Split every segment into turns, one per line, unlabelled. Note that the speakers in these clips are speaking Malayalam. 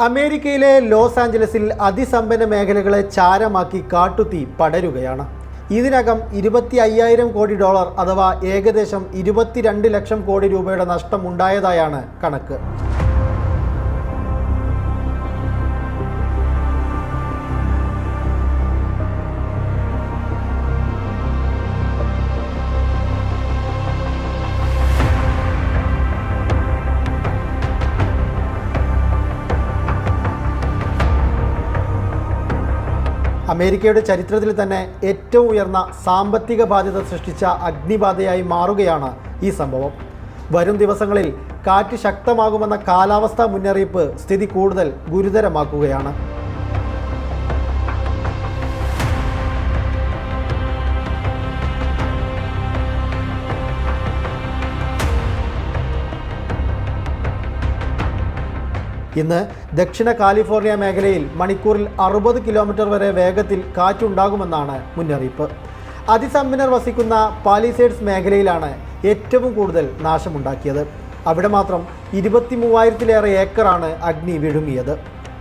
അമേരിക്കയിലെ ലോസ് ആഞ്ചലസിൽ അതിസമ്പന്ന മേഖലകളെ ചാരമാക്കി കാട്ടുതീ പടരുകയാണ്. ഇതിനകം $25,000 അഥവാ ഏകദേശം 22 ലക്ഷം കോടി രൂപയുടെ നഷ്ടം ഉണ്ടായതായാണ് കണക്ക്. അമേരിക്കയുടെ ചരിത്രത്തിൽ തന്നെ ഏറ്റവും ഉയർന്ന സാമ്പത്തിക ബാധ്യത സൃഷ്ടിച്ച അഗ്നിബാധയായി മാറുകയാണ് ഈ സംഭവം. വരും ദിവസങ്ങളിൽ കാറ്റ് ശക്തമാകുമെന്ന കാലാവസ്ഥാ മുന്നറിയിപ്പ് സ്ഥിതി കൂടുതൽ ഗുരുതരമാക്കുകയാണ്. ഇന്ന് ദക്ഷിണ കാലിഫോർണിയ മേഖലയിൽ മണിക്കൂറിൽ 60 കിലോമീറ്റർ വരെ വേഗത്തിൽ കാറ്റുണ്ടാകുമെന്നാണ് മുന്നറിയിപ്പ്. അതിസമ്പന്നർ വസിക്കുന്ന പാലിസേഡ്സ് മേഖലയിലാണ് ഏറ്റവും കൂടുതൽ നാശമുണ്ടാക്കിയത്. അവിടെ മാത്രം 23,000-ലേറെ ഏക്കറാണ് അഗ്നി വിഴുങ്ങിയത്.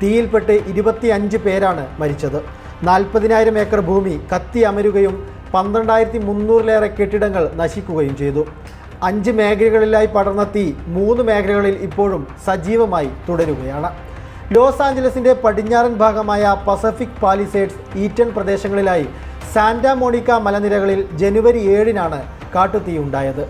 തീയിൽപ്പെട്ട് 25 പേരാണ് മരിച്ചത്. 40,000 ഏക്കർ ഭൂമി കത്തി അമരുകയും 12,300-ലേറെ കെട്ടിടങ്ങൾ നശിക്കുകയും ചെയ്തു. 5 മേഖലകളിലായി പടർന്ന തീ 3 മേഖലകളിൽ ഇപ്പോഴും സജീവമായി തുടരുകയാണ്. ലോസ് ആഞ്ചലസിൻ്റെ പടിഞ്ഞാറൻ ഭാഗമായ പസഫിക് പാലിസേഡ്സ്, ഈറ്റൺ പ്രദേശങ്ങളിലായി സാന്റാ മോണിക്ക മലനിരകളിൽ ജനുവരി 7-നാണ് കാട്ടുതീ ഉണ്ടായത്.